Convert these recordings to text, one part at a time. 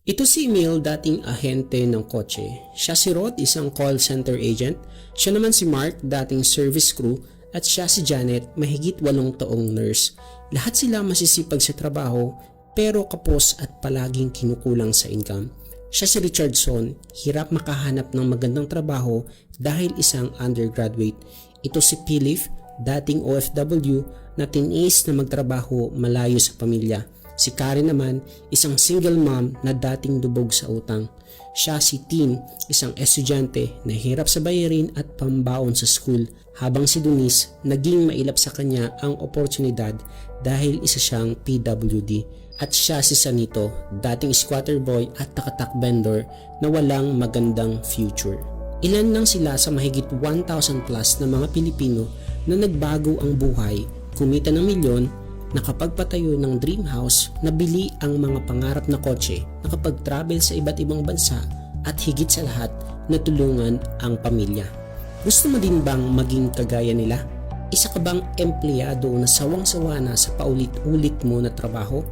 Ito si Emil, dating ahente ng kotse. Siya si Rod, isang call center agent. Siya naman si Mark, dating service crew. At siya si Janet, mahigit 8 taong nurse. Lahat sila masisipag sa trabaho pero kapos at palaging kinukulang sa income. Siya si Richardson, hirap makahanap ng magandang trabaho dahil isang undergraduate. Ito si Philip, dating OFW na tiniis na magtrabaho malayo sa pamilya. Si Karen naman, isang single mom na dating dubog sa utang. Siya si Tim, isang estudyante na hirap sa bayarin at pambaon sa school. Habang si Denise, naging mailap sa kanya ang oportunidad dahil isa siyang PWD. At siya si Sanito, dating squatter boy at takatak vendor na walang magandang future. Ilan lang sila sa mahigit 1,000 plus na mga Pilipino na nagbago ang buhay, kumita ng milyon, nakapagpatayo ng dream house, nabili ang mga pangarap na kotse, nakapag-travel sa iba't ibang bansa at higit sa lahat, natulungan ang pamilya. Gusto mo din bang maging kagaya nila? Isa ka bang empleyado na sawang-sawa na sa paulit-ulit mo na trabaho?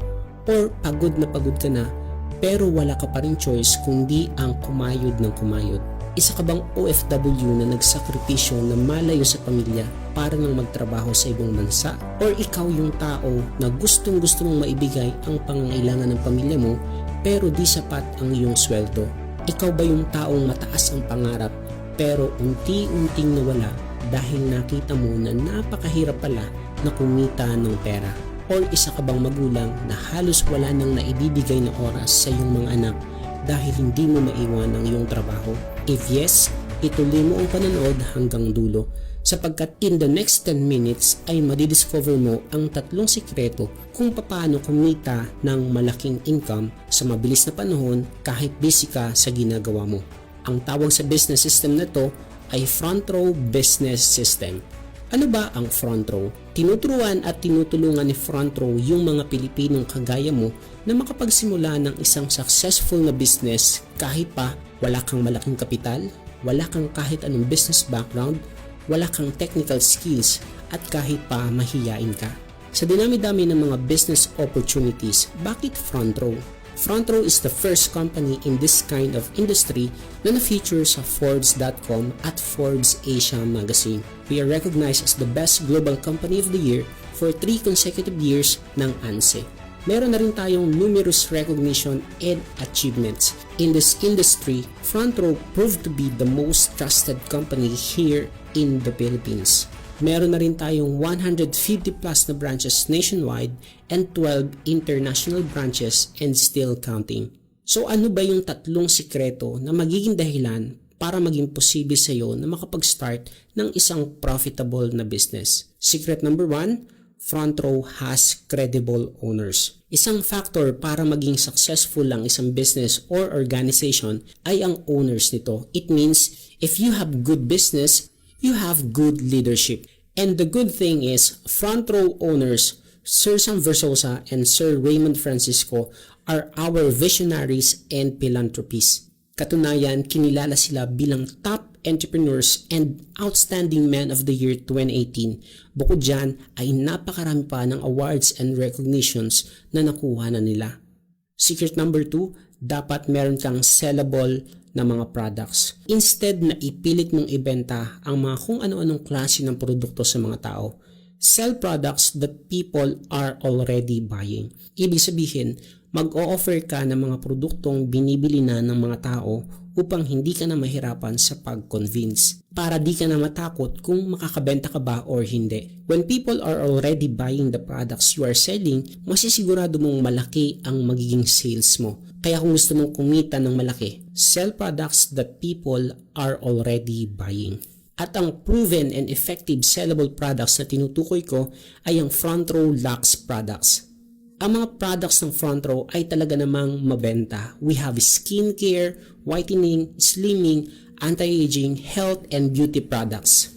Or pagod ka na pero wala ka pa rin choice kundi ang kumayod ng kumayod? Isa ka bang OFW na nagsakripisyo na malayo sa pamilya para nang magtrabaho sa ibang bansa? Or ikaw yung tao na gustong-gusto mong maibigay ang pangangailangan ng pamilya mo pero di sapat ang iyong sweldo? Ikaw ba yung taong mataas ang pangarap pero unti-unting nawala dahil nakita mo na napakahirap pala na kumita ng pera? Or isa ka bang magulang na halos wala nang naibibigay na oras sa iyong mga anak dahil hindi mo maiwan ang iyong trabaho? If yes, ituloy mo ang panonood hanggang dulo sapagkat in the next 10 minutes ay madidiscover mo ang 3 sikreto kung paano kumita ng malaking income sa mabilis na panahon kahit busy ka sa ginagawa mo. Ang tawag sa business system na to ay Front Row Business System. Ano ba ang Front Row? Tinuturuan at tinutulungan ni Front Row yung mga Pilipinong kagaya mo na makapagsimula ng isang successful na business kahit pa wala kang malaking kapital, wala kang kahit anong business background, wala kang technical skills at kahit pa mahiyain ka. Sa dinami-dami ng mga business opportunities, bakit Front Row? Front Row is the first company in this kind of industry na na-feature sa Forbes.com at Forbes Asia magazine. We are recognized as the best global company of the year for 3 consecutive years ng ANSE. Meron na rin tayong numerous recognition and achievements. In this industry, Front Row proved to be the most trusted company here in the Philippines. Meron na rin tayong 150 plus na branches nationwide and 12 international branches and still counting. So ano ba yung 3 sikreto na magiging dahilan para maging posible sa iyo na makapag-start ng isang profitable na business? Secret number 1, Front Row has credible owners. Isang factor para maging successful ang isang business or organization ay ang owners nito. It means if you have good business, you have good leadership. And the good thing is, Front Row owners, Sir Sam Versosa and Sir Raymond Francisco are our visionaries and philanthropists. Katunayan, kinilala sila bilang top entrepreneurs and outstanding men of the year 2018. Bukod dyan ay napakarami pa ng awards and recognitions na nakuha na nila. Secret number 2, dapat meron kang sellable na mga products. Instead na ipilit mong ibenta ang mga kung ano-anong klase ng produkto sa mga tao, sell products that people are already buying. Ibig sabihin, mag-o-offer ka ng mga produktong binibili na ng mga tao upang hindi ka na mahirapan sa pag-convince. Para di ka na matakot kung makakabenta ka ba or hindi. When people are already buying the products you are selling, masisigurado mong malaki ang magiging sales mo. Kaya kung gusto mong kumita ng malaki, sell products that people are already buying. At ang proven and effective sellable products na tinutukoy ko ay ang Front Row Lux products. Ang mga products ng Front Row ay talaga namang mabenta. We have skincare, whitening, slimming, anti-aging, health, and beauty products.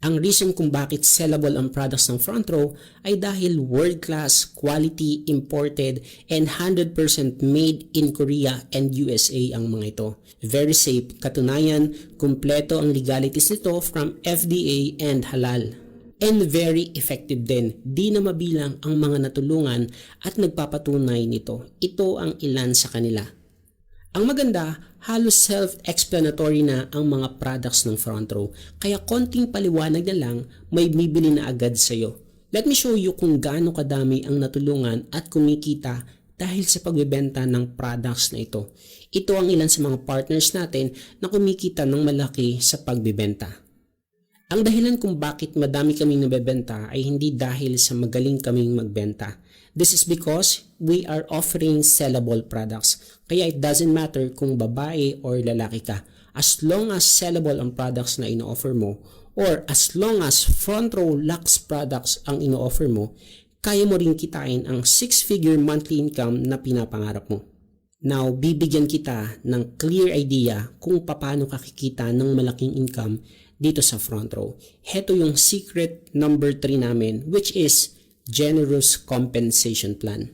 Ang reason kung bakit sellable ang products ng Front Row ay dahil world-class, quality, imported, and 100% made in Korea and USA ang mga ito. Very safe, katunayan, kumpleto ang legalities nito from FDA and halal. And very effective din, di na mabilang ang mga natulungan at nagpapatunay nito. Ito ang ilan sa kanila. Ang maganda, halos self-explanatory na ang mga products ng front row, kaya konting paliwanag na lang may bibili na agad sa'yo. Let me show you kung gaano kadami ang natulungan at kumikita dahil sa pagbebenta ng products na ito. Ito ang ilan sa mga partners natin na kumikita ng malaki sa pagbebenta. Ang dahilan kung bakit madami kaming nabebenta ay hindi dahil sa magaling kaming magbenta. This is because we are offering sellable products. Kaya it doesn't matter kung babae or lalaki ka. As long as sellable ang products na ino-offer mo or as long as front row Lux products ang ino-offer mo, kaya mo rin kitain ang 6-figure monthly income na pinapangarap mo. Now, bibigyan kita ng clear idea kung paano ka kikita ng malaking income dito sa front row. Heto yung secret number 3 namin, which is generous compensation plan.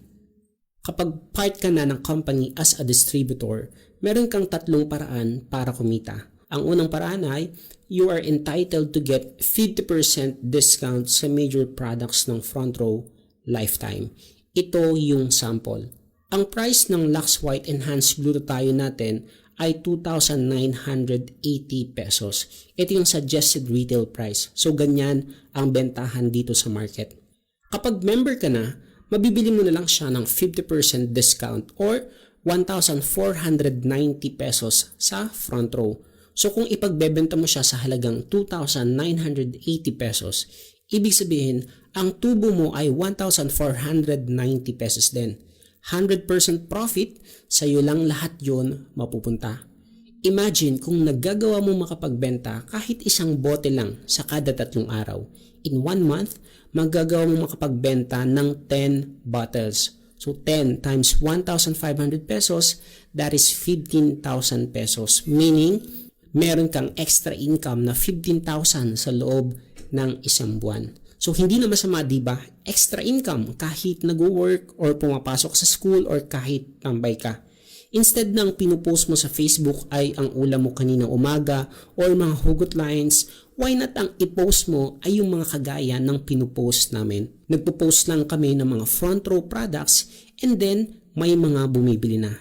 Kapag part ka na ng company as a distributor, meron kang 3 paraan para kumita. Ang unang paraan ay you are entitled to get 50% discount sa major products ng front row lifetime. Ito yung sample. Ang price ng Lux White Enhanced Glutathione natin ay 2,980 pesos. Ito yung suggested retail price. So ganyan ang bentahan dito sa market. Kapag member ka na, mabibili mo na lang siya ng 50% discount or 1,490 pesos sa front row. So kung ipagbebenta mo siya sa halagang 2,980 pesos, ibig sabihin ang tubo mo ay 1,490 pesos din. 100% profit, sa'yo lang lahat yon mapupunta. Imagine kung naggagawa mo makapagbenta kahit isang bote lang sa kada 3 araw. In 1 month, magagawa mo makapagbenta ng 10 bottles. So 10 times 1,500 pesos, that is 15,000 pesos. Meaning, meron kang extra income na 15,000 sa loob ng isang buwan. So hindi na masama, diba? Extra income kahit nag-work or pumapasok sa school or kahit tambay ka. Instead ng pinupost mo sa Facebook ay ang ulam mo kaninang umaga or mga hugot lines, why not ang i-post mo ay yung mga kagaya ng pinupost namin. Nagpo-post lang kami ng mga front row products and then may mga bumibili na.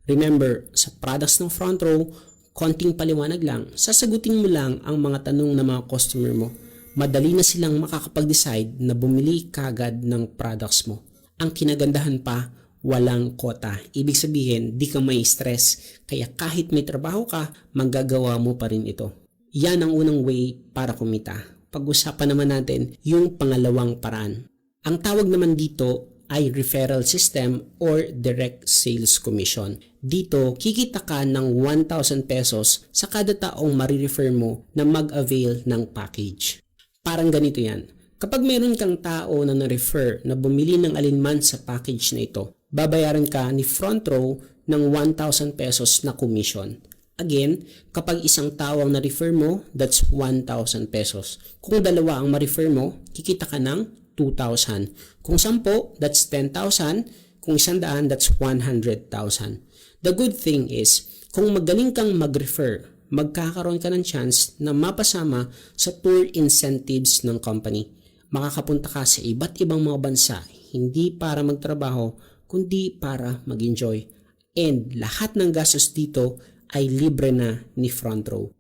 Remember, sa products ng front row, konting paliwanag lang, sasagutin mo lang ang mga tanong ng mga customer mo. Madali na silang makakapag-decide na bumili kagad ng products mo. Ang kinagandahan pa, walang kota. Ibig sabihin, di ka may stress. Kaya kahit may trabaho ka, magagawa mo pa rin ito. Yan ang unang way para kumita. Pag-usapan naman natin yung pangalawang paraan. Ang tawag naman dito ay referral system or direct sales commission. Dito, kikita ka ng 1,000 pesos sa kada taong marirefer mo na mag-avail ng package. Parang ganito yan. Kapag meron kang tao na na-refer na bumili ng alinman sa package na ito, babayaran ka ni front row ng 1,000 pesos na commission. Again, kapag isang tao ang na-refer mo, that's 1,000 pesos. Kung dalawa ang ma-refer mo, kikita ka ng 2,000. Kung 10, that's 10,000. Kung 100, that's 100,000. The good thing is, kung magaling kang mag-refer, magkakaroon ka ng chance na mapasama sa tour incentives ng company. Makakapunta ka sa iba't ibang mga bansa, hindi para magtrabaho, kundi para mag-enjoy. And lahat ng gastos dito ay libre na ni front row.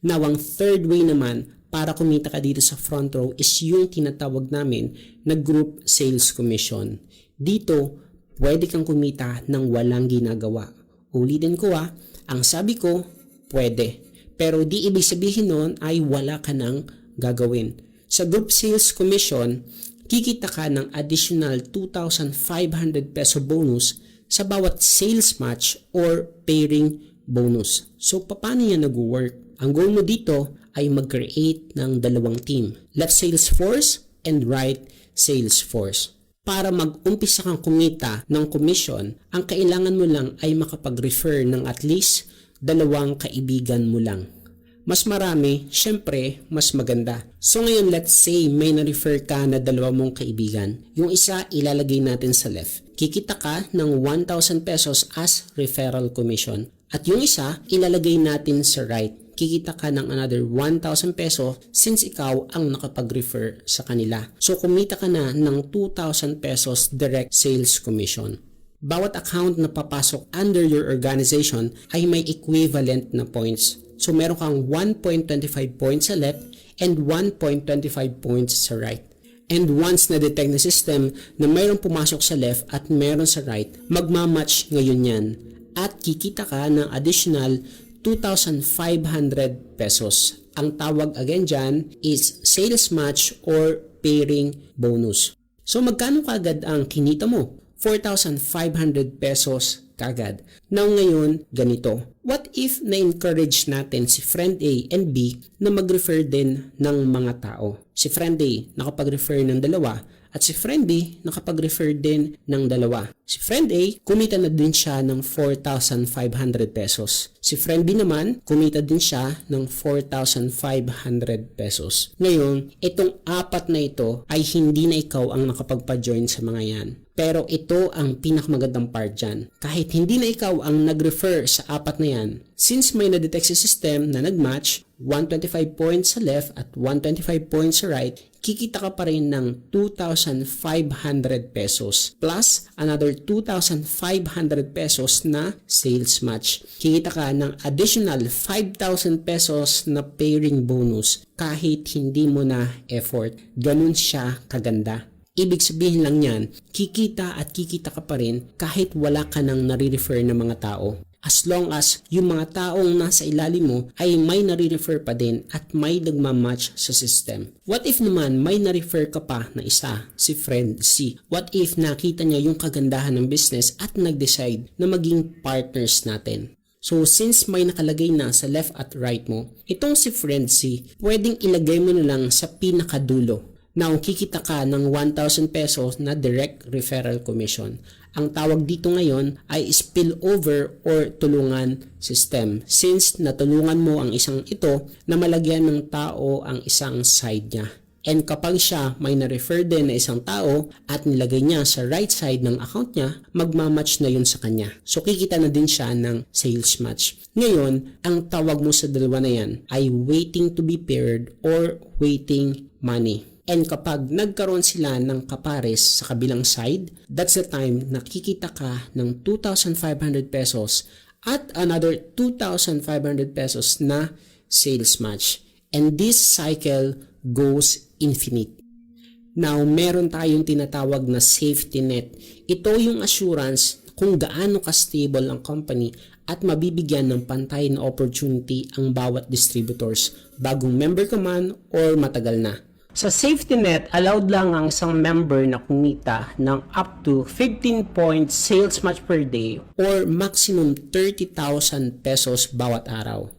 Now, ang third way naman para kumita ka dito sa front row is yung tinatawag namin na group sales commission. Dito, pwede kang kumita ng walang ginagawa. Ulitin ko ang sabi ko, pwede. Pero di ibig sabihin nun ay wala ka nang gagawin. Sa group sales commission, kikita ka ng additional 2,500 peso bonus sa bawat sales match or pairing bonus. So, paano yan nag-work? Ang goal mo dito ay mag-create ng 2 team. Left sales force and right sales force. Para mag-umpisa kang kumita ng commission, ang kailangan mo lang ay makapag-refer ng at least 2 kaibigan mo lang. Mas marami, syempre, mas maganda. So ngayon, let's say may na-refer ka na 2 mong kaibigan. Yung isa, ilalagay natin sa left. Kikita ka ng 1,000 pesos as referral commission. At yung isa, ilalagay natin sa right. Kikita ka ng another 1,000 peso since ikaw ang nakapag-refer sa kanila. So kumita ka na ng 2,000 pesos direct sales commission. bawat account na papasok under your organization ay may equivalent na points. So meron kang 1.25 points sa left and 1.25 points sa right. And once na-detect ng system na mayroong pumasok sa left at mayroon sa right, magmamatch ngayon yan. At kikita ka ng additional 2,500 pesos. Ang tawag again dyan is sales match or pairing bonus. So magkano kagad ang kinita mo? 4,500 pesos kagad. Now ngayon, ganito. What if na-encourage natin si friend A and B na mag-refer din ng mga tao? Si friend A nakapag-refer ng dalawa at si friend B nakapag-refer din ng dalawa. Si friend A, kumita na din siya ng 4,500 pesos. Si friend B naman, kumita din siya ng 4,500 pesos. Ngayon, itong apat na ito ay hindi na ikaw ang nakapagpa-join sa mga yan. Pero ito ang pinakamagandang part dyan. Kahit hindi na ikaw ang nag-refer sa apat na yan, since may na-detect sa system na nag-match, 125 points sa left at 125 points sa right, kikita ka pa rin ng 2,500 pesos plus another 2,500 pesos na sales match. Kikita ka ng additional 5,000 pesos na pairing bonus kahit hindi mo na effort. Ganun siya kaganda. Ibig sabihin lang yan, kikita at kikita ka pa rin kahit wala ka nang nare-refer na mga tao. As long as yung mga taong nasa ilalim mo ay may nare-refer pa din at may nagmamatch sa system. What if naman may na-refer ka pa na isa, si friend C? What if nakita niya yung kagandahan ng business at nag-decide na maging partners natin? So since may nakalagay na sa left at right mo, itong si friend C, pwedeng ilagay mo na lang sa pinakadulo. Now, kikita ka ng 1,000 pesos na direct referral commission. Ang tawag dito ngayon ay spillover or tulungan system. Since natulungan mo ang isang ito na malagyan ng tao ang isang side niya. And kapag siya may na-refer din na isang tao at nilagay niya sa right side ng account niya, magmamatch na yun sa kanya. So kikita na din siya ng sales match. Ngayon, ang tawag mo sa dalawa na yan ay waiting to be paired or waiting money. And kapag nagkaroon sila ng kapares sa kabilang side, that's the time na kikita ka ng 2,500 pesos at another 2,500 pesos na sales match. And this cycle goes infinite. Now, meron tayong tinatawag na safety net. Ito yung assurance kung gaano ka-stable ang company at mabibigyan ng pantay na opportunity ang bawat distributors, bagong member ka man or matagal na. Sa safety net, allowed lang ang isang member na kumita ng up to 15 points sales match per day or maximum 30,000 pesos bawat araw.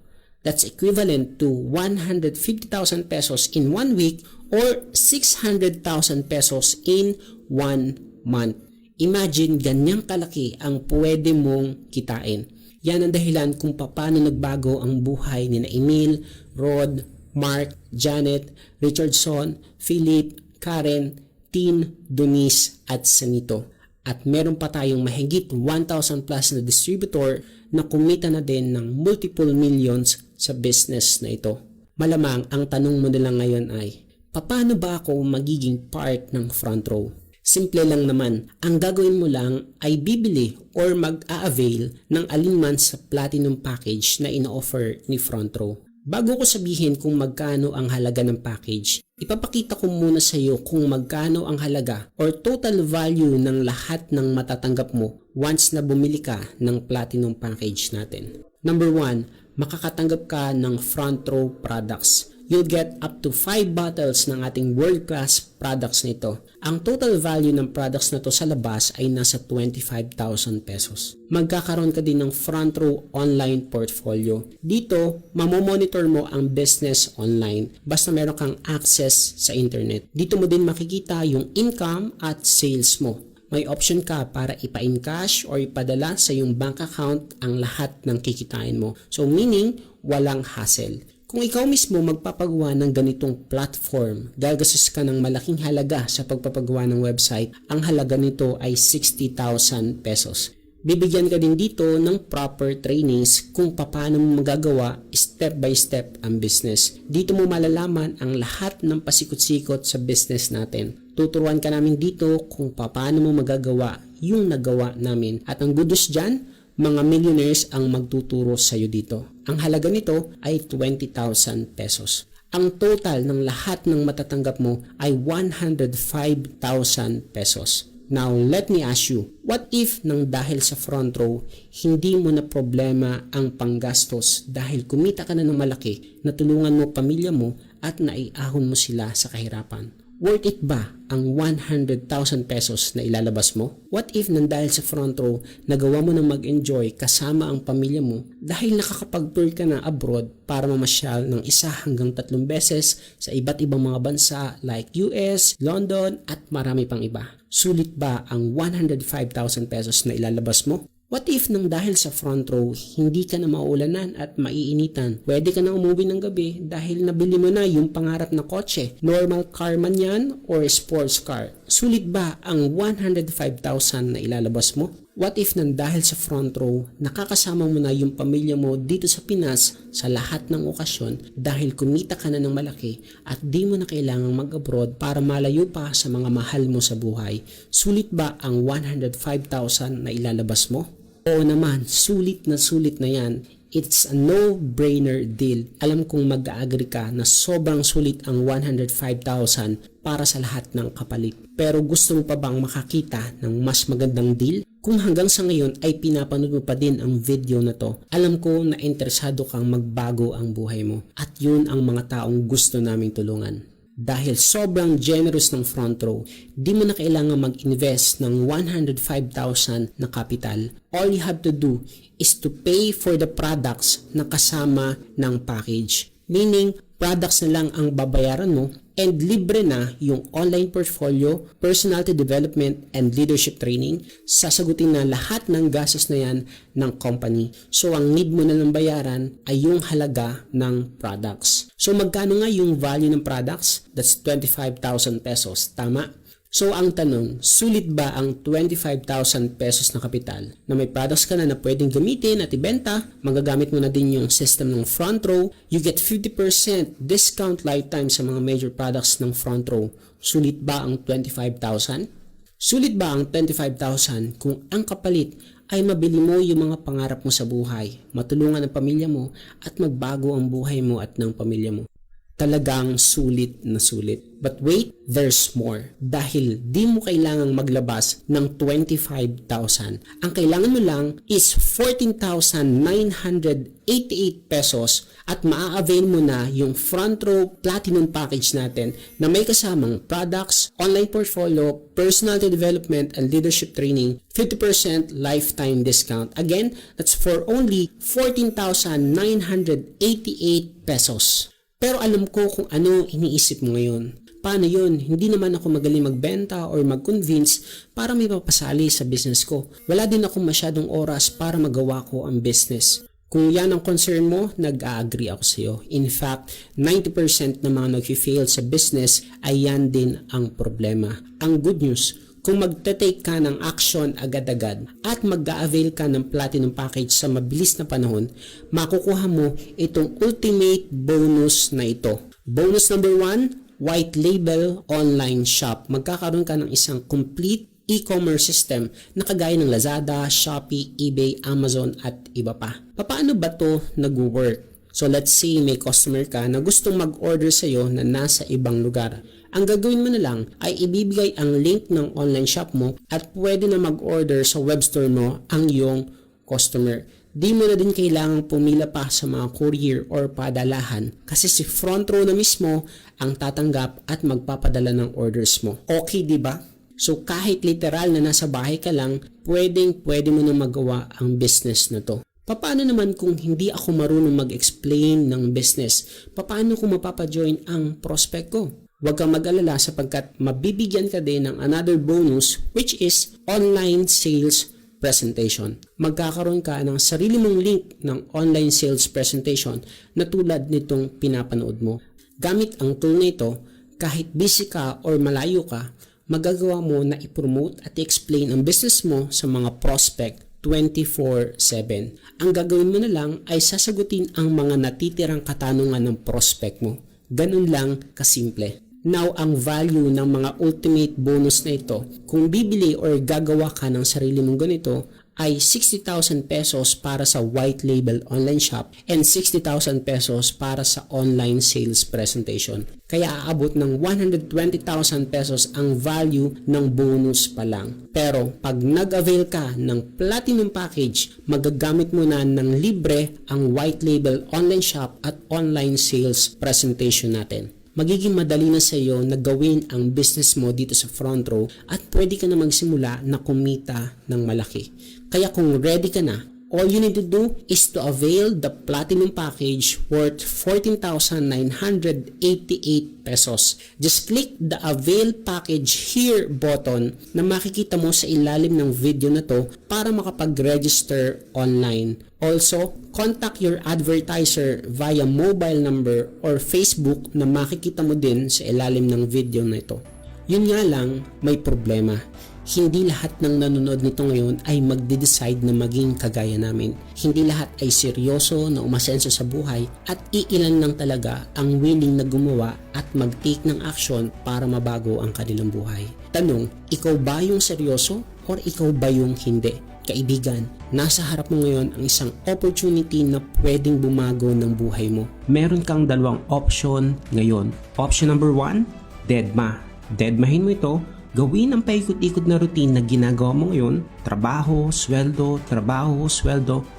That's equivalent to 150,000 pesos in 1 week or 600,000 pesos in 1 month. Imagine ganyang kalaki ang pwede mong kitain. Yan ang dahilan kung paano nagbago ang buhay ni Emil, Rod, Mark, Janet, Richardson, Philip, Karen, Tin, Donice at Sanito. At meron pa tayong mahigit 1,000 plus na distributor na kumita na din ng multiple millions sa business na ito. Malamang ang tanong mo nila ngayon ay, paano ba ako magiging part ng front row? Simple lang naman, ang gagawin mo lang ay bibili or mag-a-avail ng alinman sa platinum package na ino-offer ni front row. Bago ko sabihin kung magkano ang halaga ng package, ipapakita ko muna sa iyo kung magkano ang halaga or total value ng lahat ng matatanggap mo once na bumili ka ng platinum package natin. Number 1, makakatanggap ka ng front row products. You'll get up to 5 bottles ng ating world-class products nito. Ang total value ng products na to sa labas ay nasa 25,000 pesos. Magkakaroon ka din ng front row online portfolio. Dito, mamomonitor mo ang business online basta meron kang access sa internet. Dito mo din makikita yung income at sales mo. May option ka para ipa-encash or ipadala sa iyong bank account ang lahat ng kikitain mo. So meaning, walang hassle. Kung ikaw mismo magpapagawa ng ganitong platform, gagastos ka ng malaking halaga sa pagpapagawa ng website, ang halaga nito ay 60,000 pesos. Bibigyan ka din dito ng proper trainings kung paano mo magagawa step by step ang business. Dito mo malalaman ang lahat ng pasikot-sikot sa business natin. Tuturuan ka namin dito kung paano mo magagawa yung nagawa namin. At ang good news dyan, mga millionaires ang magtuturo sa iyo dito. Ang halaga nito ay 20,000 pesos. Ang total ng lahat ng matatanggap mo ay 105,000 pesos. Now, let me ask you, what if nang dahil sa front row, hindi mo na problema ang panggastos dahil kumita ka na ng malaki, natulungan mo pamilya mo at naiahon mo sila sa kahirapan? Worth it ba ang 100,000 pesos na ilalabas mo? What if nang dahil sa front row, nagawa mo na mag-enjoy kasama ang pamilya mo dahil nakakapag-tour ka na abroad para mamasyal ng 1 hanggang 3 beses sa iba't ibang mga bansa like US, London at marami pang iba? Sulit ba ang 105,000 pesos na ilalabas mo? What if nang dahil sa front row, hindi ka na mauulanan at maiinitan? Pwede ka na umuwi ng gabi dahil nabili mo na yung pangarap na kotse. Normal car man yan or sports car. Sulit ba ang 105,000 na ilalabas mo? What if nang dahil sa front row, nakakasama mo na yung pamilya mo dito sa Pinas sa lahat ng okasyon dahil kumita ka na ng malaki at di mo na kailangang mag-abroad para malayo pa sa mga mahal mo sa buhay? Sulit ba ang 105,000 na ilalabas mo? Oo naman, sulit na yan. It's a no-brainer deal. Alam kong mag-agree ka na sobrang sulit ang 105,000 para sa lahat ng kapalit. Pero gusto mo pa bang makakita ng mas magandang deal? Kung hanggang sa ngayon ay pinapanood mo pa din ang video na to, alam ko na interesado kang magbago ang buhay mo. At yun ang mga taong gusto naming tulungan. Dahil sobrang generous ng front row, di mo na kailangan mag-invest ng 105,000 na capital. All you have to do is to pay for the products na kasama ng package. Meaning, products na lang ang babayaran mo and libre na yung online portfolio, personality development, and leadership training. Sasagutin na lahat ng gastos na yan ng company. So, ang need mo na lang bayaran ay yung halaga ng products. So, magkano nga yung value ng products? That's 25,000 pesos. Tama? So, ang tanong, sulit ba ang 25,000 pesos na kapital na may products ka na na pwedeng gamitin at ibenta? Magagamit mo na din yung system ng front row. You get 50% discount lifetime sa mga major products ng front row. Sulit ba ang 25,000? Sulit ba ang 25,000 kung ang kapalit ay mabili mo yung mga pangarap mo sa buhay, matulungan ang pamilya mo at magbago ang buhay mo at ng pamilya mo? Talagang sulit na sulit. But wait, there's more. Dahil di mo kailangang maglabas ng 25,000. Ang kailangan mo lang is 14,988 pesos at maa-avail mo na yung front row platinum package natin na may kasamang products, online portfolio, personality development, and leadership training, 50% lifetime discount. Again, that's for only 14,988 pesos. Pero alam ko kung ano iniisip mo ngayon. Paano yun? Hindi naman ako magaling magbenta or mag-convince para may papasali sa business ko. Wala din ako masyadong oras para magawa ko ang business. Kung yan ang concern mo, nag-a-agree ako sa iyo. In fact, 90% ng mga nag-fail sa business ay yan din ang problema. Ang good news, kung magte-take ka ng action agad-agad at mag-a-avail ka ng platinum package sa mabilis na panahon, makukuha mo itong ultimate bonus na ito. Bonus number 1, white label online shop. Magkakaroon ka ng isang complete e-commerce system na kagaya ng Lazada, Shopee, eBay, Amazon at iba pa. Paano ba to nag-work? So let's say may customer ka na gustong mag-order sa iyo na nasa ibang lugar. Ang gagawin mo na lang ay ibibigay ang link ng online shop mo at pwede na mag-order sa web store mo ang iyong customer. Di mo na din kailangang pumila pa sa mga courier or padalahan kasi si front row na mismo ang tatanggap at magpapadala ng orders mo. Okay, di ba? So kahit literal na nasa bahay ka lang, pwede mo na magawa ang business na to. Paano naman kung hindi ako marunong mag-explain ng business? Paano ko mapapajoin ang prospect ko? Huwag kang mag-alala sapagkat mabibigyan ka din ng another bonus which is online sales presentation. Magkakaroon ka ng sarili mong link ng online sales presentation na tulad nitong pinapanood mo. Gamit ang tool na ito, kahit busy ka or malayo ka, magagawa mo na i-promote at i-explain ang business mo sa mga prospect 24/7. Ang gagawin mo na lang ay sasagutin ang mga natitirang katanungan ng prospect mo. Ganun lang kasimple. Now, ang value ng mga ultimate bonus na ito, kung bibili or gagawa ka ng sarili mong ganito, ay 60,000 pesos para sa white label online shop and 60,000 pesos para sa online sales presentation. Kaya aabot ng 120,000 pesos ang value ng bonus pa lang. Pero pag nag-avail ka ng platinum package, magagamit mo na ng libre ang white label online shop at online sales presentation natin. Magiging madali na sa iyo na gawin ang business mo dito sa front row at pwede ka na magsimula na kumita ng malaki. Kaya kung ready ka na, all you need to do is to avail the platinum package worth 14,988 pesos. Just click the avail package here button na makikita mo sa ilalim ng video na to para makapag-register online. Also, contact your advertiser via mobile number or Facebook na makikita mo din sa ilalim ng video na ito. Yun nga lang, may problema. Hindi lahat ng nanonood nito ngayon ay magde-decide na maging kagaya namin. Hindi lahat ay seryoso na umasenso sa buhay at iilan lang talaga ang willing na gumawa at mag-take ng action para mabago ang kanilang buhay. Tanong, ikaw ba yung seryoso or ikaw ba yung hindi? Kaibigan, nasa harap mo ngayon ang isang opportunity na pwedeng bumago ng buhay mo. Meron kang dalawang option ngayon. Option number 1, deadma. Deadmahin mo ito. Gawin ang paikot-ikot na routine na ginagawa mo ngayon, trabaho, sweldo,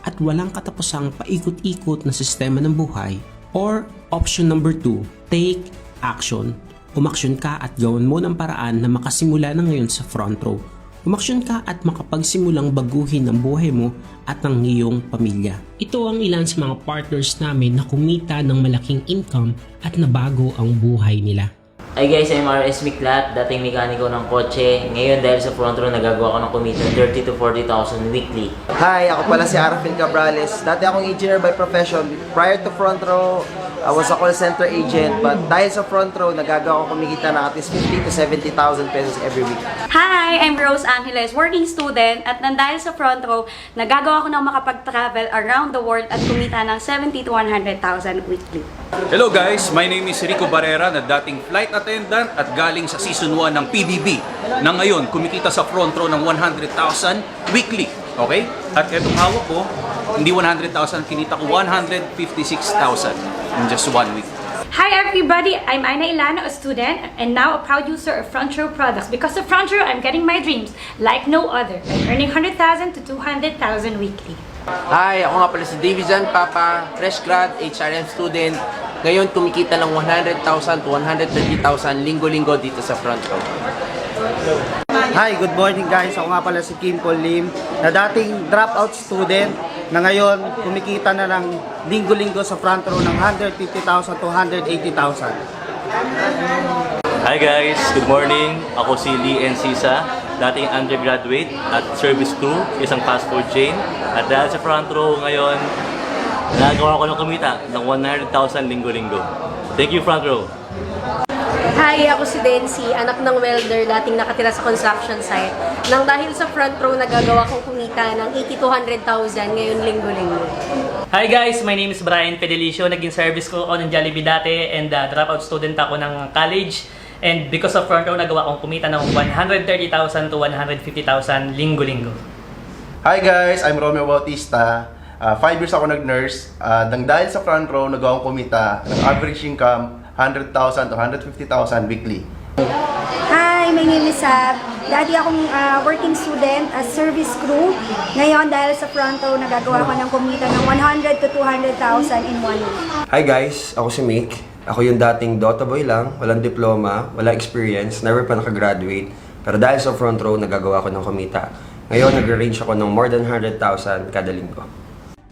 at walang katapusang paikot-ikot na sistema ng buhay. Or option number 2, take action. Umaksyon ka at gawin mo ng paraan na makasimula na ngayon sa front row. Umaksyon ka at makapagsimulang baguhin ang buhay mo at ang iyong pamilya. Ito ang ilan sa mga partners namin na kumita ng malaking income at nabago ang buhay nila. Hi guys, I'm RS Miklat, dating mekaniko ng kotse. Ngayon dahil sa front row, nagagawa ko ng kumita 30 to 40,000 weekly. Hi, ako pala si Arafil Cabrales. Dati akong engineer by profession. Prior to front row, I was a call center agent. But dahil sa front row, nagagawa ko kumikita ng at least 50 to 70,000 pesos every week. Hi, I'm Rose Angeles, working student. At dahil sa front row, nagagawa ko ng makapag-travel around the world at kumita ng 70 to 100,000 weekly. Hello guys, my name is Rico Barrera na dating flight attendant at galing sa season 1 ng PBB na ngayon kumikita sa front row ng 100,000 weekly. Okay? At etong hawak ko, hindi 100,000, kinita ko 156,000 in just 1 week. Hi everybody, I'm Aina Ilano, a student and now a proud user of Front Row products. Because of Front Row, I'm getting my dreams like no other. I'm earning 100,000 to 200,000 weekly. Hi, ako nga pala si Davidson Papa, fresh grad, HRM student. Ngayon kumikita ng 100,000 to 130,000 linggo-linggo dito sa front row. Hi, good morning guys. Ako nga pala si Kim Paul Lim, na dating dropout student na ngayon kumikita na ng linggo-linggo sa front row ng 150,000 to 180,000. Hi guys, good morning. Ako si Lee Encisa, dating undergraduate at service crew, isang fast food chain. At dahil sa front row ngayon, nagawa ko ng kumita ng 100,000 linggo-linggo. Thank you, front row. Hi, ako si Dency, anak ng welder, dating nakatira sa construction site. Nang dahil sa front row, nagagawa kong kumita ng 80 to 100,000 ngayon linggo-linggo. Hi guys, my name is Brian Fedelicio. Naging service ko ako ng Jollibee dati and dropout student ako ng college. And because of front row, nagawa kong kumita ng 130,000 to 150,000 linggo-linggo. Hi guys, I'm Romeo Bautista. 5 years ako nag-nurse. Nang dahil sa front row, nagawa kong kumita ng average income 100,000 to 150,000 weekly. Hi, my name is Sab. Dati akong working student as service crew. Ngayon, dahil sa front row, nagagawa ko ng kumita ng 100 to 200,000 in 1 week. Hi guys, ako si Mick. Ako yung dating Dota boy lang, walang diploma, walang experience, never pa nakagraduate. Pero dahil sa front row, nagagawa ko ng kumita. Ngayon, nag-range ako ng more than 100,000 kada linggo.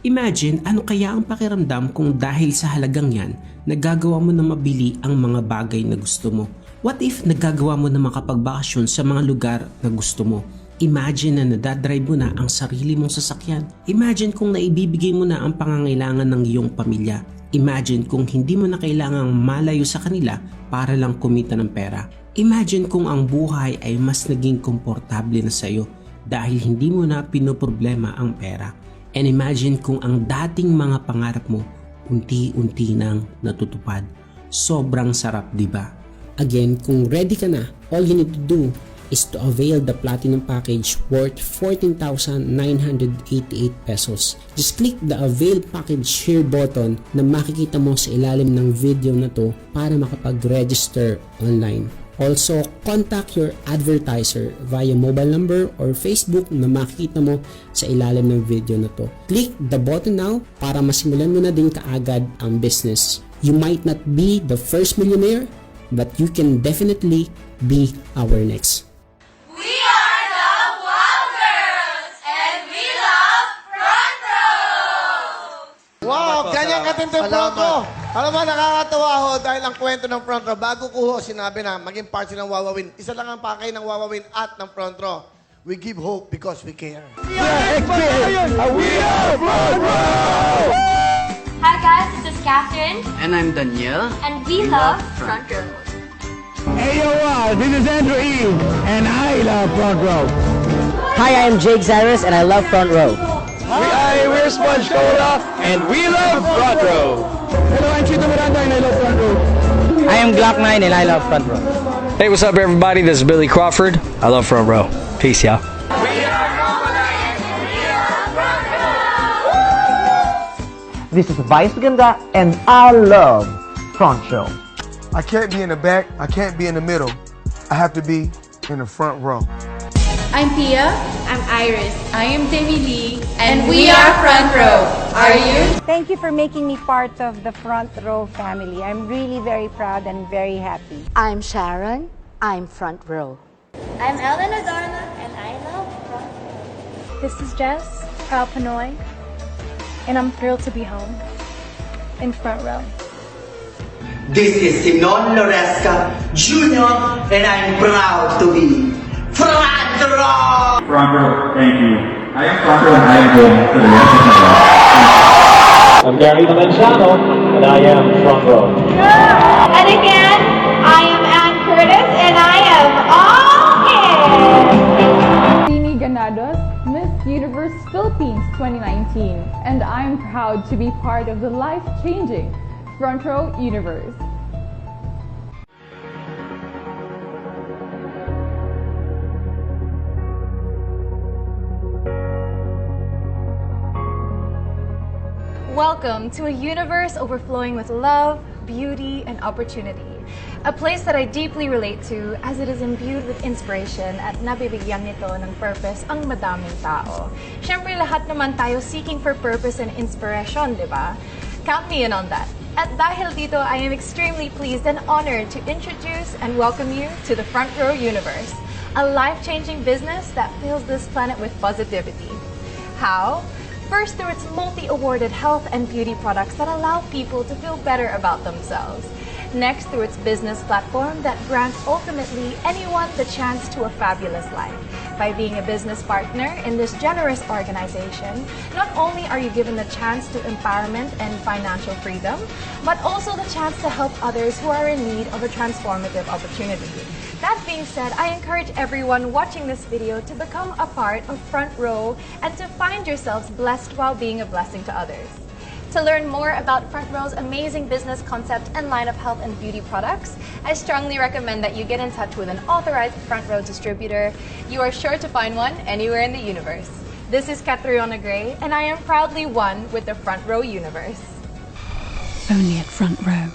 Imagine ano kaya ang pakiramdam kung dahil sa halagang yan, nagagawa mo na mabili ang mga bagay na gusto mo. What if nagagawa mo na makapagbakasyon sa mga lugar na gusto mo? Imagine na nadadrive mo na ang sarili mong sasakyan. Imagine kung naibibigay mo na ang pangangailangan ng iyong pamilya. Imagine kung hindi mo na kailangang malayo sa kanila para lang kumita ng pera. Imagine kung ang buhay ay mas naging komportable na sa'yo dahil hindi mo na pinoproblema ang pera. And imagine kung ang dating mga pangarap mo unti-unti nang natutupad. Sobrang sarap, di ba? Again, kung ready ka na, all you need to do is to avail the Platinum Package worth 14,988 pesos. Just click the Avail Package Here button na makikita mo sa ilalim ng video na to para makapag-register online. Also, contact your advertiser via mobile number or Facebook na makikita mo sa ilalim ng video na to. Click the button now para masimulan mo na din kaagad ang business. You might not be the first millionaire, but you can definitely be our next. Wow, ganyan katindi yung front row. Alam mo, nakakatawa ho dahil ang kwento ng front row, bago ko ho sinabi na maging part ng Wawawin, isa lang ang pakay ng Wawawin at ng front row. We give hope because we care. We are front row! Hi guys, this is Catherine. And I'm Daniel. And we love Front Row. Hey yo, this is Andrew E. And I love front row. Hi, I'm Jake Zaris and I love front row. We're Sponge Cola and we love front row. Hello, I'm Chito Miranda and I love front row. I am Glock 9 and I love front row. Hey, what's up everybody? This is Billy Crawford. I love front row. Peace, y'all. This is Vice Ganda and I love front row. I can't be in the back, I can't be in the middle. I have to be in the front row. I'm Pia. I'm Iris. I am Demi Lee. And we are Front Row. Are you? Thank you for making me part of the Front Row family. I'm really very proud and very happy. I'm Sharon. I'm front row. I'm Ellen Adorno and I love Front Row. This is Jess, proud Pinoy, and I'm thrilled to be home in Front Row. This is Sinon Loresca Jr. and I'm proud to be front row! Front row, thank you. I am front row and I am home for the rest of my life. I'm Gary Valenciano and I am front row. And again, I am Ann Curtis and I am all in. Tini Ganados, Miss Universe Philippines 2019, and I'm proud to be part of the life-changing Front Row Universe. Welcome to a universe overflowing with love, beauty, and opportunity. A place that I deeply relate to as it is imbued with inspiration at nabibigyan nito ng purpose ang madaming tao. Siyempre lahat naman tayo seeking for purpose and inspiration, di ba? Count me in on that. At dahil dito, I am extremely pleased and honored to introduce and welcome you to the Front Row Universe, a life-changing business that fills this planet with positivity. How? First, through its multi-awarded health and beauty products that allow people to feel better about themselves. Next, through its business platform that grants ultimately anyone the chance to a fabulous life. By being a business partner in this generous organization, not only are you given the chance to empowerment and financial freedom, but also the chance to help others who are in need of a transformative opportunity. That being said, I encourage everyone watching this video to become a part of Front Row and to find yourselves blessed while being a blessing to others. To learn more about Front Row's amazing business concept and line of health and beauty products, I strongly recommend that you get in touch with an authorized Front Row distributor. You are sure to find one anywhere in the universe. This is Catriona Gray, and I am proudly one with the Front Row universe. Only at Front Row.